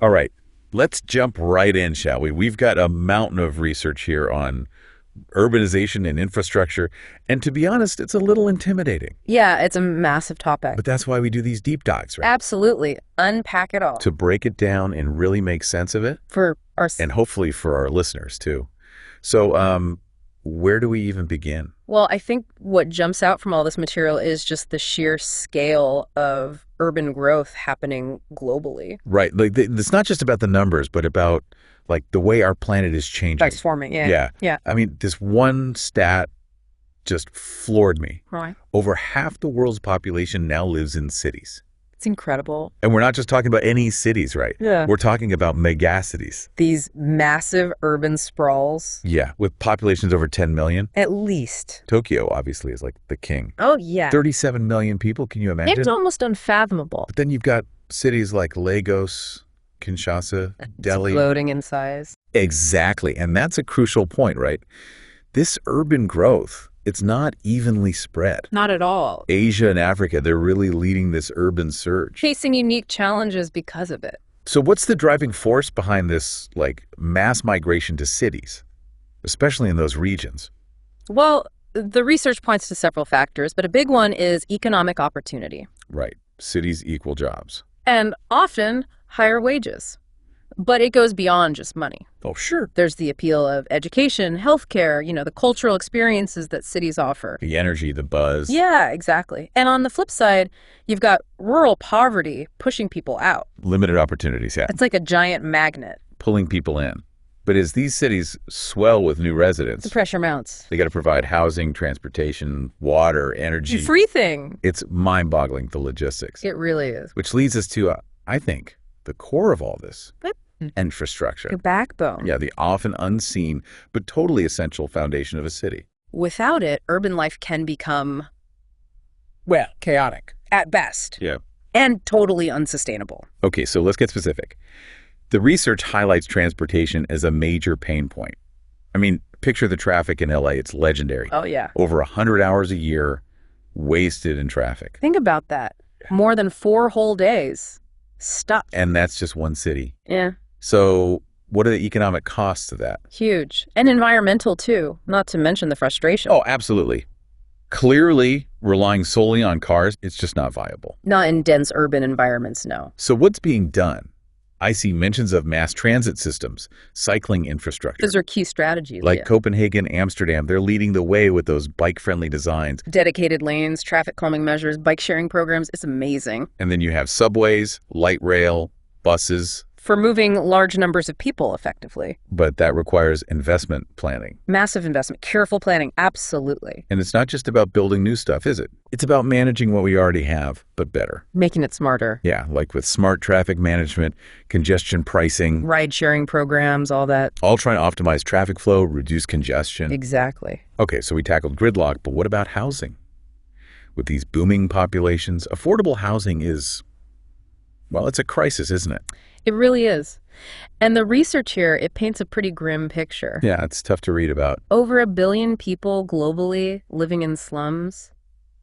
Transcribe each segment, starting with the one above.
All right, let's jump right in, shall we? We've got a mountain of research here on urbanization and infrastructure. And to be honest, it's a little intimidating. Yeah, it's a massive topic. But that's why we do these deep dives, right? Absolutely. Unpack it all. To break it down and really make sense of it. For our... And hopefully for our listeners, too. So where do we even begin? Well, I think what jumps out from all this material is just the sheer scale of urban growth happening globally. Right. Like it's not just about the numbers, but about like the way our planet is changing. Transforming, yeah. Yeah. I mean, this one stat just floored me. Right. Over half the world's population now lives in cities. It's incredible. And we're not just talking about any cities, right? Yeah. We're talking about megacities. These massive urban sprawls. Yeah, with populations over 10 million. At least. Tokyo, obviously, is like the king. Oh, yeah. 37 million people, can you imagine? It's almost unfathomable. But then you've got cities like Lagos, Kinshasa, Delhi. Exploding in size. Exactly, and that's a crucial point, right? This urban growth, it's not evenly spread. Not at all. Asia and Africa, they're really leading this urban surge. Facing unique challenges because of it. So what's the driving force behind this, like, mass migration to cities, especially in those regions? Well, the research points to several factors, but a big one is economic opportunity. Right. Cities equal jobs. And often higher wages. But it goes beyond just money. Oh, sure. There's the appeal of education, healthcare, the cultural experiences that cities offer. The energy, the buzz. Yeah, exactly. And on the flip side, you've got rural poverty pushing people out. Limited opportunities, yeah. It's like a giant magnet. Pulling people in. But as these cities swell with new residents, The pressure mounts. they got to provide housing, transportation, water, energy. Everything. It's mind-boggling, the logistics. It really is. Which leads us to, I think, the core of all this. What? Infrastructure. The backbone. Yeah, the often unseen but totally essential foundation of a city. Without it, urban life can become, Well, chaotic. at best, Yeah. and totally unsustainable. Okay, so let's get specific. The research highlights transportation as a major pain point. I mean, picture the traffic in LA. It's legendary. Oh, yeah. Over 100 hours a year wasted in traffic. Think about that. More than 4 whole days stuck. And that's just one city. Yeah. So what are the economic costs of that? Huge. And environmental, too, not to mention the frustration. Oh, absolutely. Clearly, relying solely on cars, it's just not viable. Not in dense urban environments, no. So what's being done? I see mentions of mass transit systems, cycling infrastructure. Those are key strategies. Like yeah. Copenhagen, Amsterdam, they're leading the way with those bike-friendly designs. Dedicated lanes, traffic calming measures, bike sharing programs. It's amazing. And then you have subways, light rail, buses. For moving large numbers of people effectively. But that requires investment planning. Massive investment, careful planning, absolutely. And it's not just about building new stuff, is it? It's about managing what we already have, but better. Making it smarter. Yeah, like with smart traffic management, congestion pricing. Ride sharing programs, all that. All trying to optimize traffic flow, reduce congestion. Exactly. Okay, so we tackled gridlock, but what about housing? With these booming populations, affordable housing is, well, it's a crisis, isn't it? It really is. And the research here, it paints a pretty grim picture. Yeah, it's tough to read about. Over 1 billion people globally living in slums.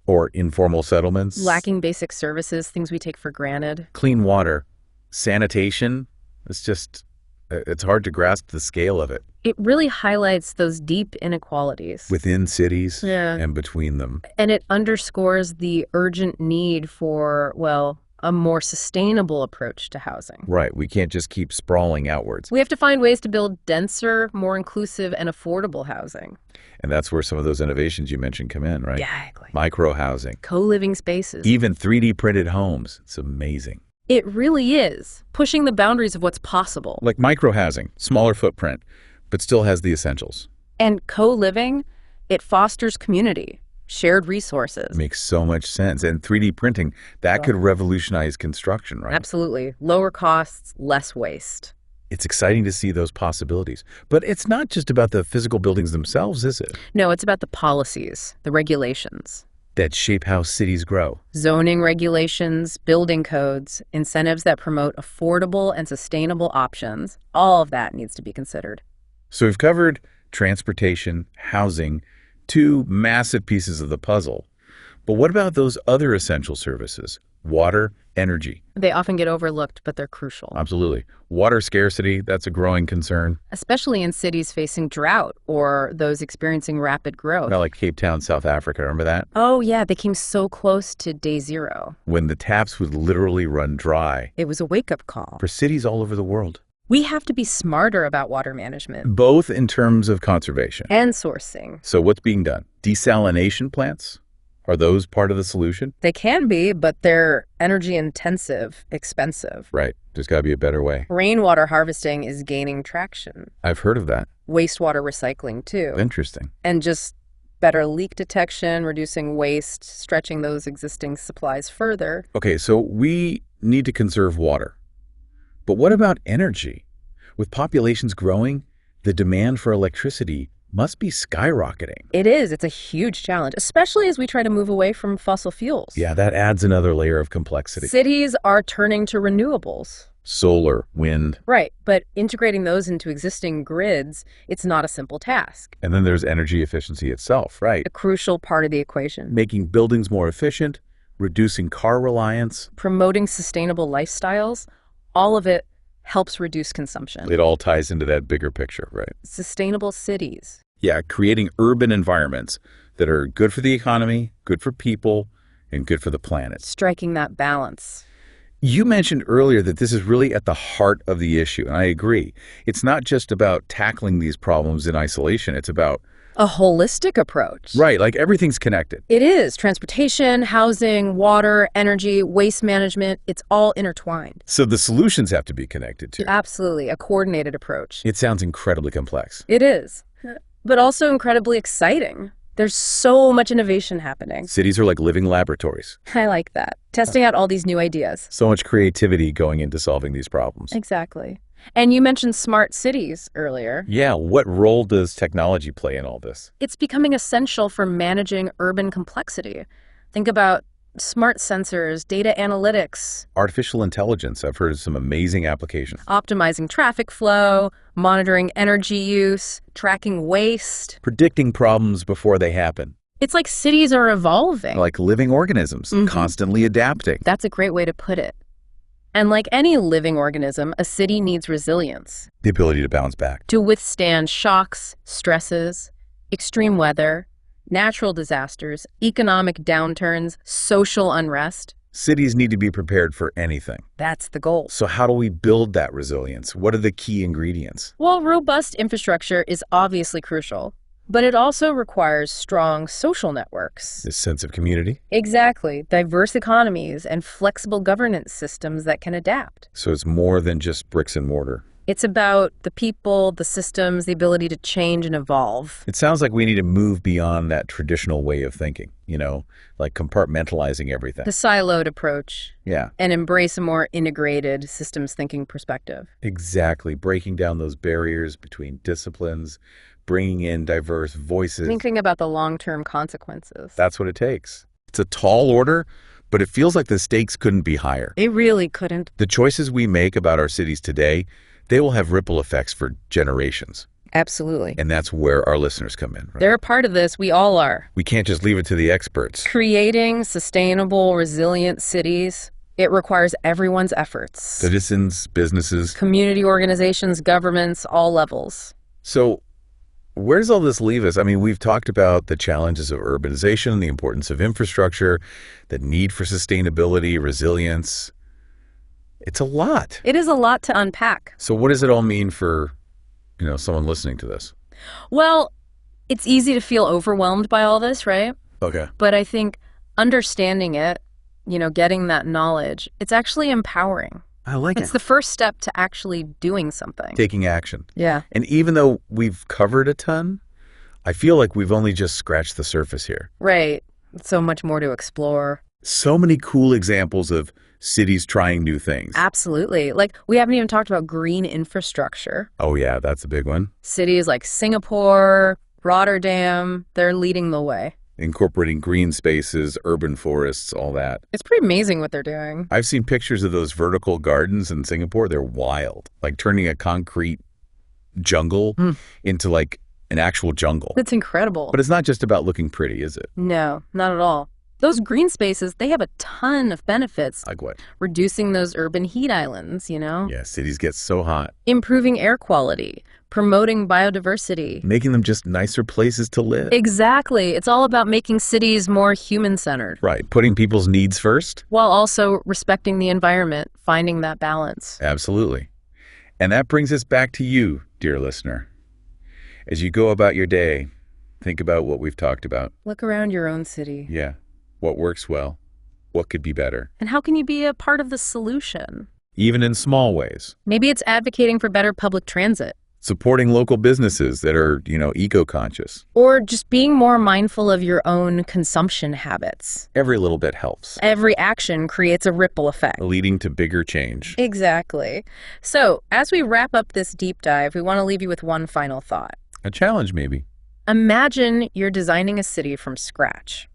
Or informal settlements. Lacking basic services, things we take for granted. Clean water, sanitation. It's hard to grasp the scale of it. It really highlights those deep inequalities. Within cities Yeah. and between them. And it underscores the urgent need for, well, a more sustainable approach to housing. Right, we can't just keep sprawling outwards. We have to find ways to build denser, more inclusive, and affordable housing. And that's where some of those innovations you mentioned come in, right? Exactly. Micro-housing. Co-living spaces. Even 3D printed homes. It's amazing. It really is, pushing the boundaries of what's possible. Like micro-housing, smaller footprint, but still has the essentials. And co-living, it fosters community, shared resources. Makes so much sense. And 3D printing, that could revolutionize construction, right? Absolutely. Lower costs, less waste. It's exciting to see those possibilities. But it's not just about the physical buildings themselves, is it? No, it's about the policies, the regulations. That shape how cities grow. Zoning regulations, building codes, incentives that promote affordable and sustainable options. All of that needs to be considered. So we've covered transportation, housing, 2 massive pieces of the puzzle. But what about those other essential services? Water, energy. They often get overlooked, but they're crucial. Absolutely. Water scarcity, that's a growing concern. Especially in cities facing drought or those experiencing rapid growth. Like Cape Town, South Africa. Remember that? Oh, yeah, they came so close to day zero. When the taps would literally run dry. It was a wake-up call. For cities all over the world. We have to be smarter about water management. Both in terms of conservation. And sourcing. So what's being done? Desalination plants? Are those part of the solution? They can be, but they're energy intensive, expensive. Right. There's got to be a better way. Rainwater harvesting is gaining traction. I've heard of that. Wastewater recycling, too. Interesting. And just better leak detection, reducing waste, stretching those existing supplies further. Okay, so we need to conserve water. But what about energy? With populations growing, the demand for electricity must be skyrocketing. It is. It's a huge challenge, especially as we try to move away from fossil fuels. Yeah, that adds another layer of complexity. Cities are turning to renewables. Solar, wind. Right, but integrating those into existing grids, it's not a simple task. And then there's energy efficiency itself, right? A crucial part of the equation. Making buildings more efficient, reducing car reliance. Promoting sustainable lifestyles, all of it helps reduce consumption. It all ties into that bigger picture, right? Sustainable cities. Yeah, creating urban environments that are good for the economy, good for people, and good for the planet. Striking that balance. You mentioned earlier that this is really at the heart of the issue, and I agree. It's not just about tackling these problems in isolation. It's about a holistic approach. Right, like everything's connected. It is. Transportation, housing, water, energy, waste management, it's all intertwined. So the solutions have to be connected too. Absolutely, a coordinated approach. It sounds incredibly complex. It is, but also incredibly exciting. There's so much innovation happening. Cities are like living laboratories. I like that. Testing out all these new ideas. So much creativity going into solving these problems. Exactly. And you mentioned smart cities earlier. Yeah, what role does technology play in all this? It's becoming essential for managing urban complexity. Think about smart sensors, data analytics. Artificial intelligence, I've heard of some amazing applications. Optimizing traffic flow, monitoring energy use, tracking waste. Predicting problems before they happen. It's like cities are evolving. Like living organisms, constantly adapting. That's a great way to put it. And like any living organism, a city needs resilience. The ability to bounce back. To withstand shocks, stresses, extreme weather, natural disasters, economic downturns, social unrest. Cities need to be prepared for anything. That's the goal. So how do we build that resilience? What are the key ingredients? Well, robust infrastructure is obviously crucial, but it also requires strong social networks. This sense of community? Exactly. Diverse economies and flexible governance systems that can adapt. So it's more than just bricks and mortar. It's about the people, the systems, the ability to change and evolve. It sounds like we need to move beyond that traditional way of thinking, like compartmentalizing everything. The siloed approach. Yeah. And embrace a more integrated systems thinking perspective. Exactly. Breaking down those barriers between disciplines, bringing in diverse voices. Thinking about the long-term consequences. That's what it takes. It's a tall order, but it feels like the stakes couldn't be higher. It really couldn't. The choices we make about our cities today, they will have ripple effects for generations. Absolutely. And that's where our listeners come in. Right? They're a part of this. We all are. We can't just leave it to the experts. Creating sustainable, resilient cities, it requires everyone's efforts. Citizens, businesses. Community organizations, governments, all levels. So where does all this leave us? I mean, we've talked about the challenges of urbanization, the importance of infrastructure, the need for sustainability, resilience. It's a lot. It is a lot to unpack. So what does it all mean for, someone listening to this? Well, it's easy to feel overwhelmed by all this, right? Okay. But I think understanding it, getting that knowledge, it's actually empowering. I like it. It's the first step to actually doing something. Taking action. Yeah. And even though we've covered a ton, I feel like we've only just scratched the surface here. Right. So much more to explore. So many cool examples of cities trying new things. Absolutely. Like, we haven't even talked about green infrastructure. Oh, yeah, that's a big one. Cities like Singapore, Rotterdam, they're leading the way. Incorporating green spaces, urban forests, all that. It's pretty amazing what they're doing. I've seen pictures of those vertical gardens in Singapore. They're wild. Like turning a concrete jungle into like an actual jungle. It's incredible. But it's not just about looking pretty, is it? No, not at all. Those green spaces, they have a ton of benefits. Like what? Reducing those urban heat islands, Yeah, cities get so hot. improving air quality, promoting biodiversity. Making them just nicer places to live. Exactly. It's all about making cities more human-centered Right, putting people's needs first? while also respecting the environment, finding that balance. Absolutely. And that brings us back to you, dear listener. As you go about your day, think about what we've talked about. Look around your own city. Yeah. What works well? What could be better? And how can you be a part of the solution? Even in small ways. Maybe it's advocating for better public transit. Supporting local businesses that are, eco-conscious. Or just being more mindful of your own consumption habits. Every little bit helps, Every action creates a ripple effect. leading to bigger change. Exactly. So, as we wrap up this deep dive, we want to leave you with one final thought. A challenge, maybe. Imagine you're designing a city from scratch.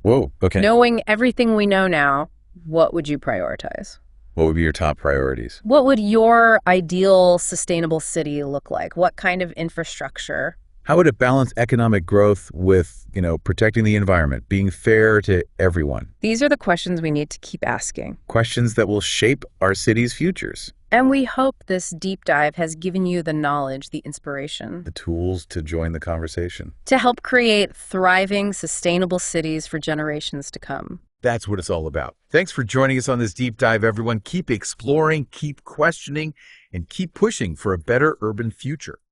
Whoa, okay. Knowing everything we know now, what would you prioritize? What would be your top priorities? What would your ideal sustainable city look like? What kind of infrastructure? How would it balance economic growth with, protecting the environment, being fair to everyone? These are the questions we need to keep asking. Questions that will shape our city's futures. And we hope this deep dive has given you the knowledge, the inspiration, The tools to join the conversation. to help create thriving, sustainable cities for generations to come. That's what it's all about. Thanks for joining us on this deep dive, everyone. Keep exploring, keep questioning, and keep pushing for a better urban future.